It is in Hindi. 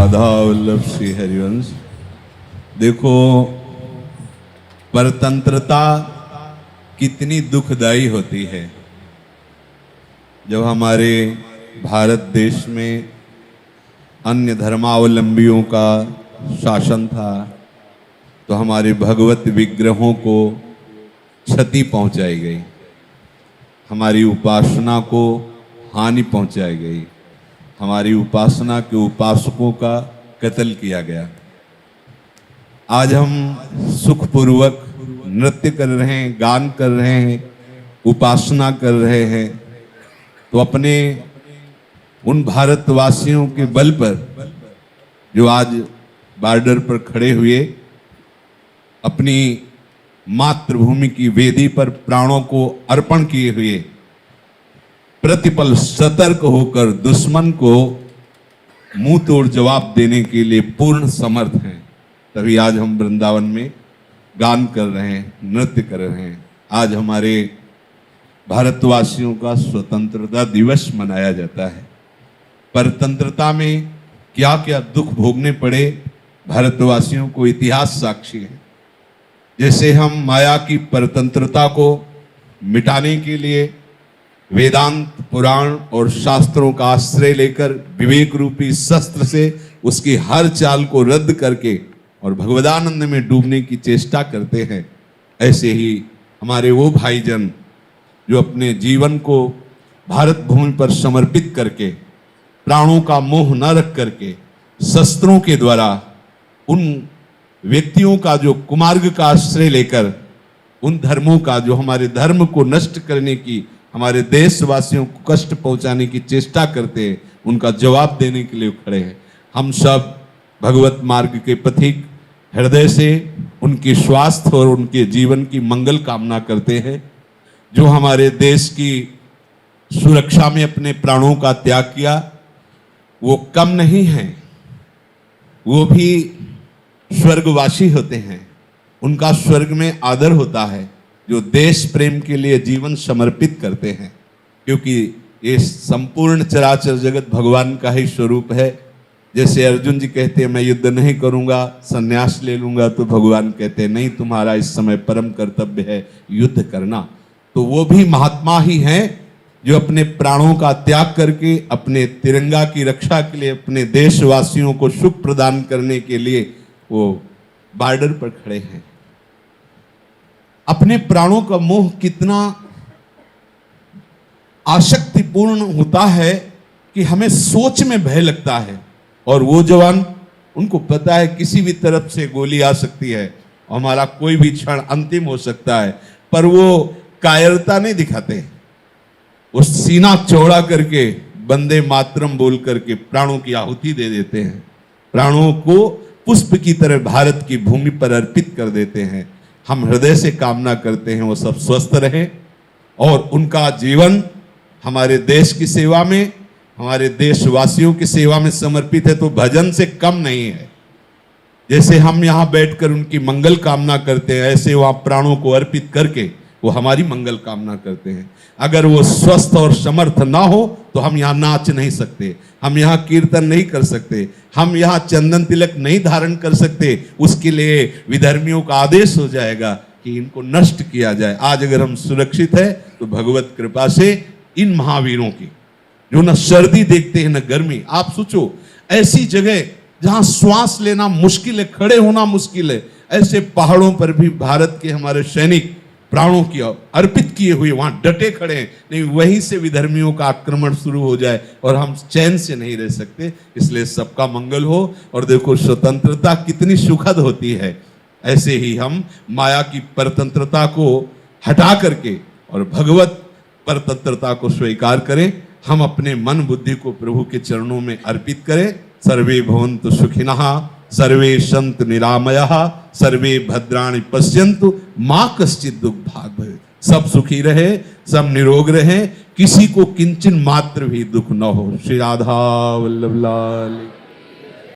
राधा वल्लभ श्री हरिवंश। देखो, परतंत्रता कितनी दुखदाई होती है। जब हमारे भारत देश में अन्य धर्मावलंबियों का शासन था तो हमारे भगवत विग्रहों को क्षति पहुंचाई गई, हमारी उपासना को हानि पहुंचाई गई, हमारी उपासना के उपासकों का कत्ल किया गया। आज हम सुखपूर्वक नृत्य कर रहे हैं, गान कर रहे हैं, उपासना कर रहे हैं, तो अपने उन भारतवासियों के बल पर जो आज बॉर्डर पर खड़े हुए अपनी मातृभूमि की वेदी पर प्राणों को अर्पण किए हुए प्रतिपल सतर्क होकर दुश्मन को मुंह तोड़ जवाब देने के लिए पूर्ण समर्थ हैं, तभी आज हम वृंदावन में गान कर रहे हैं, नृत्य कर रहे हैं। आज हमारे भारतवासियों का स्वतंत्रता दिवस मनाया जाता है। परतंत्रता में क्या क्या दुख भोगने पड़े भारतवासियों को इतिहास साक्षी है। जैसे हम माया की परतंत्रता को मिटाने के लिए वेदांत, पुराण और शास्त्रों का आश्रय लेकर विवेक रूपी शस्त्र से उसकी हर चाल को रद्द करके और भगवदानंद में डूबने की चेष्टा करते हैं, ऐसे ही हमारे वो भाईजन जो अपने जीवन को भारत भूमि पर समर्पित करके, प्राणों का मोह न रख करके, शस्त्रों के द्वारा उन व्यक्तियों का जो कुमार्ग का आश्रय लेकर उन धर्मों का जो हमारे धर्म को नष्ट करने की, हमारे देशवासियों को कष्ट पहुंचाने की चेष्टा करते हैं, उनका जवाब देने के लिए खड़े हैं। हम सब भगवत मार्ग के पथिक हृदय से उनके स्वास्थ्य और उनके जीवन की मंगल कामना करते हैं। जो हमारे देश की सुरक्षा में अपने प्राणों का त्याग किया, वो कम नहीं है, वो भी स्वर्गवासी होते हैं। उनका स्वर्ग में आदर होता है जो देश प्रेम के लिए जीवन समर्पित करते हैं, क्योंकि ये संपूर्ण चराचर जगत भगवान का ही स्वरूप है। जैसे अर्जुन जी कहते हैं मैं युद्ध नहीं करूंगा, संन्यास ले लूंगा, तो भगवान कहते हैं नहीं, तुम्हारा इस समय परम कर्तव्य है युद्ध करना। तो वो भी महात्मा ही हैं जो अपने प्राणों का त्याग करके अपने तिरंगा की रक्षा के लिए, अपने देशवासियों को सुख प्रदान करने के लिए वो बॉर्डर पर खड़े हैं। अपने प्राणों का मोह कितना आसक्तिपूर्ण होता है कि हमें सोच में भय लगता है। और वो जवान, उनको पता है किसी भी तरफ से गोली आ सकती है और हमारा कोई भी क्षण अंतिम हो सकता है, पर वो कायरता नहीं दिखाते। वो सीना चौड़ा करके वंदे मातरम बोल करके प्राणों की आहुति दे देते हैं, प्राणों को पुष्प की तरह भारत की भूमि पर अर्पित कर देते हैं। हम हृदय से कामना करते हैं वो सब स्वस्थ रहें और उनका जीवन हमारे देश की सेवा में, हमारे देशवासियों की सेवा में समर्पित है, तो भजन से कम नहीं है। जैसे हम यहाँ बैठकर उनकी मंगल कामना करते हैं, ऐसे वहाँ प्राणों को अर्पित करके वो हमारी मंगल कामना करते हैं। अगर वो स्वस्थ और समर्थ ना हो तो हम यहाँ नाच नहीं सकते, हम यहाँ कीर्तन नहीं कर सकते, हम यहाँ चंदन तिलक नहीं धारण कर सकते। उसके लिए विधर्मियों का आदेश हो जाएगा कि इनको नष्ट किया जाए। आज अगर हम सुरक्षित है तो भगवत कृपा से इन महावीरों की, जो न सर्दी देखते हैं न गर्मी। आप सोचो, ऐसी जगह जहां श्वास लेना मुश्किल है, खड़े होना मुश्किल है, ऐसे पहाड़ों पर भी भारत के हमारे सैनिक प्राणों की अर्पित किए हुए वहां डटे खड़े हैं। नहीं, वहीं से विधर्मियों का आक्रमण शुरू हो जाए और हम चैन से नहीं रह सकते। इसलिए सबका मंगल हो। और देखो, स्वतंत्रता कितनी सुखद होती है। ऐसे ही हम माया की परतंत्रता को हटा करके और भगवत परतंत्रता को स्वीकार करें। हम अपने मन बुद्धि को प्रभु के चरणों में अर्पित करें। सर्वे भवन्तु सुखिनः, सर्वे सन्तु निरामयाः, सर्वे भद्राणि पश्यन्तु, माँ कश्चित् दुःख भाग् भवेत्। सब सुखी रहे, सब निरोग रहे, किसी को किंचन मात्र भी दुख न हो। श्री राधा वल्लभ लाल।